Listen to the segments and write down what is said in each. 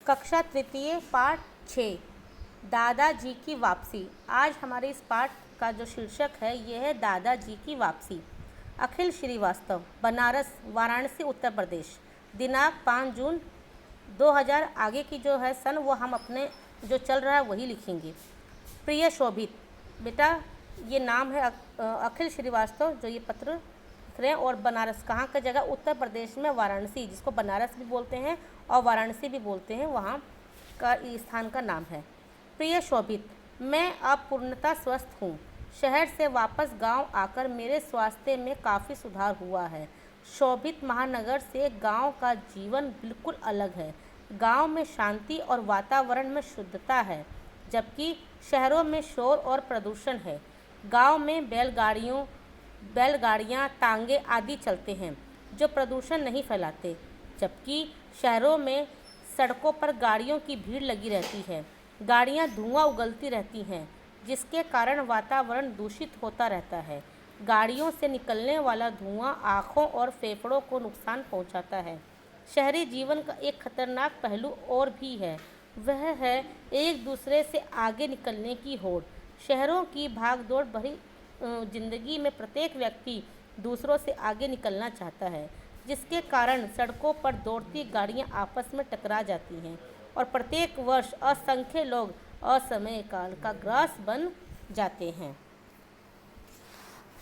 कक्षा तृतीय पाठ 6 दादाजी की वापसी। आज हमारे इस पाठ का जो शीर्षक है यह है दादाजी की वापसी। अखिल श्रीवास्तव, बनारस, वाराणसी, उत्तर प्रदेश। दिनांक 5 जून 2000। आगे की जो है सन वो हम अपने जो चल रहा है वही लिखेंगे। प्रिय शोभित, बेटा ये नाम है अखिल श्रीवास्तव जो ये पत्र लिख रहे हैं। और बनारस कहाँ का जगह? उत्तर प्रदेश में वाराणसी, जिसको बनारस भी बोलते हैं और वाराणसी भी बोलते हैं, वहाँ का स्थान का नाम है। प्रिय शोभित, मैं अब पूर्णतः स्वस्थ हूँ। शहर से वापस गांव आकर मेरे स्वास्थ्य में काफ़ी सुधार हुआ है। शोभित, महानगर से गांव का जीवन बिल्कुल अलग है। गांव में शांति और वातावरण में शुद्धता है, जबकि शहरों में शोर और प्रदूषण है। गांव में बैलगाड़ियाँ, टांगे आदि चलते हैं जो प्रदूषण नहीं फैलाते, जबकि शहरों में सड़कों पर गाड़ियों की भीड़ लगी रहती है। गाड़ियाँ धुआं उगलती रहती हैं, जिसके कारण वातावरण दूषित होता रहता है। गाड़ियों से निकलने वाला धुआं आँखों और फेफड़ों को नुकसान पहुंचाता है। शहरी जीवन का एक खतरनाक पहलू और भी है, वह है एक दूसरे से आगे निकलने की होड़। शहरों की भागदौड़ भरी जिंदगी में प्रत्येक व्यक्ति दूसरों से आगे निकलना चाहता है, जिसके कारण सड़कों पर दौड़ती गाड़ियां आपस में टकरा जाती हैं और प्रत्येक वर्ष असंख्य लोग असमय काल का ग्रास बन जाते हैं।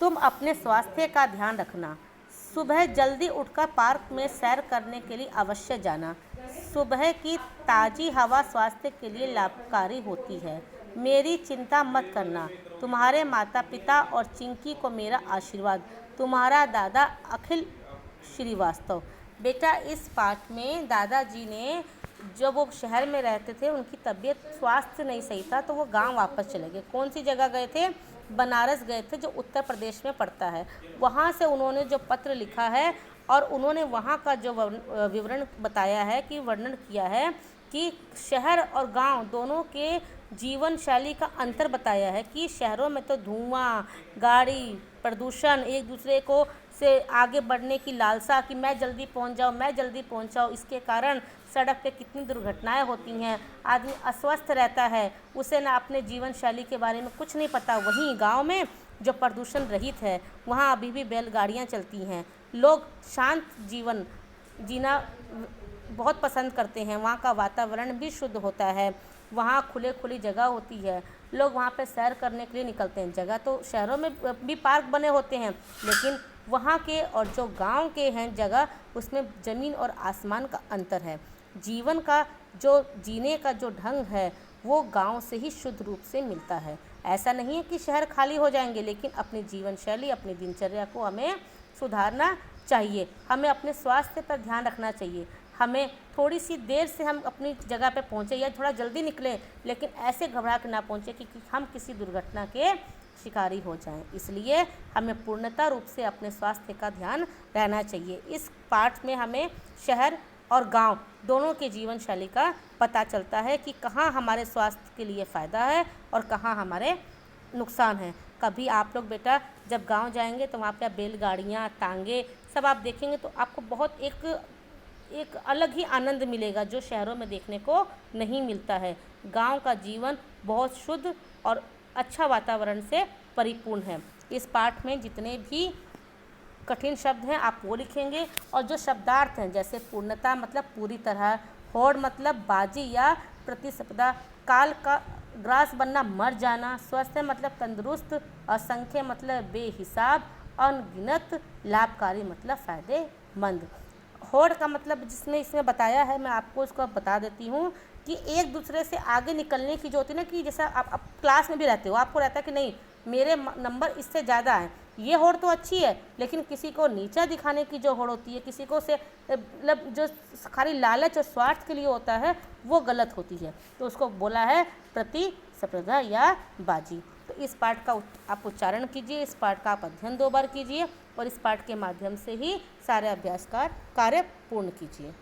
तुम अपने स्वास्थ्य का ध्यान रखना। सुबह जल्दी उठकर पार्क में सैर करने के लिए अवश्य जाना। सुबह की ताज़ी हवा स्वास्थ्य के लिए लाभकारी होती है। मेरी चिंता मत करना। तुम्हारे माता पिता और चिंकी को मेरा आशीर्वाद। तुम्हारा दादा अखिल श्रीवास्तव। बेटा इस पाठ में दादाजी ने जब वो शहर में रहते थे उनकी तबीयत स्वास्थ्य नहीं सही था, तो वो गांव वापस चले गए। कौन सी जगह गए थे? बनारस गए थे, जो उत्तर प्रदेश में पड़ता है। वहाँ से उन्होंने जो पत्र लिखा है और उन्होंने वहाँ का जो विवरण बताया है कि वर्णन किया है कि शहर और गांव दोनों के जीवन शैली का अंतर बताया है कि शहरों में तो धुआं, गाड़ी, प्रदूषण, एक दूसरे को से आगे बढ़ने की लालसा कि मैं जल्दी पहुंच जाऊं, इसके कारण सड़क पे कितनी दुर्घटनाएं होती हैं। आदमी अस्वस्थ रहता है, उसे ना अपने जीवन शैली के बारे में कुछ नहीं पता। वहीं गांव में जो प्रदूषण रहित है, वहाँ अभी भी बैलगाड़ियाँ चलती हैं। लोग शांत जीवन जीना बहुत पसंद करते हैं। वहाँ का वातावरण भी शुद्ध होता है। वहाँ खुली जगह होती है, लोग वहाँ पे सैर करने के लिए निकलते हैं। जगह तो शहरों में भी पार्क बने होते हैं, लेकिन वहाँ के और जो गांव के हैं जगह, उसमें ज़मीन और आसमान का अंतर है। जीवन का जो जीने का जो ढंग है वो गांव से ही शुद्ध रूप से मिलता है। ऐसा नहीं है कि शहर खाली हो जाएंगे, लेकिन अपनी जीवन शैली, अपनी दिनचर्या को हमें सुधारना चाहिए। हमें अपने स्वास्थ्य पर ध्यान रखना चाहिए। हमें थोड़ी सी देर से हम अपनी जगह पे पहुँचे या थोड़ा जल्दी निकलें, लेकिन ऐसे घबरा के ना पहुँचे कि हम किसी दुर्घटना के शिकारी हो जाएं। इसलिए हमें पूर्णतः रूप से अपने स्वास्थ्य का ध्यान रहना चाहिए। इस पाठ में हमें शहर और गांव दोनों के जीवन शैली का पता चलता है कि कहाँ हमारे स्वास्थ्य के लिए फ़ायदा है और कहाँ हमारे नुकसान है। कभी आप लोग बेटा जब गांव जाएंगे तो वहाँ पे बैलगाड़ियाँ, टांगे सब आप देखेंगे तो आपको बहुत एक अलग ही आनंद मिलेगा, जो शहरों में देखने को नहीं मिलता है। गांव का जीवन बहुत शुद्ध और अच्छा वातावरण से परिपूर्ण है। इस पाठ में जितने भी कठिन शब्द हैं आप वो लिखेंगे, और जो शब्दार्थ हैं जैसे पूर्णता मतलब पूरी तरह, होड़ मतलब बाजी या प्रतिस्पर्धा, काल का ग्रास बनना मर जाना, स्वस्थ मतलब तंदुरुस्त, असंख्य मतलब बेहिसाब, अनगिनत, लाभकारी मतलब फ़ायदेमंद। होड़ का मतलब जिसमें इसमें बताया है, मैं आपको इसको बता देती हूँ कि एक दूसरे से आगे निकलने की जो होती है ना, कि जैसा आप क्लास में भी रहते हो, आपको रहता है कि नहीं मेरे नंबर इससे ज़्यादा हैं, ये होड़ तो अच्छी है, लेकिन किसी को नीचा दिखाने की जो होड़ होती है, किसी को से मतलब जो खाली लालच और स्वार्थ के लिए होता है, वो गलत होती है। तो उसको बोला है प्रतिस्पर्धा या बाजी। तो इस पाठ का आप उच्चारण कीजिए, इस पाठ का आप अध्ययन 2 बार कीजिए और इस पाठ के माध्यम से ही सारे अभ्यास का कार्य पूर्ण कीजिए।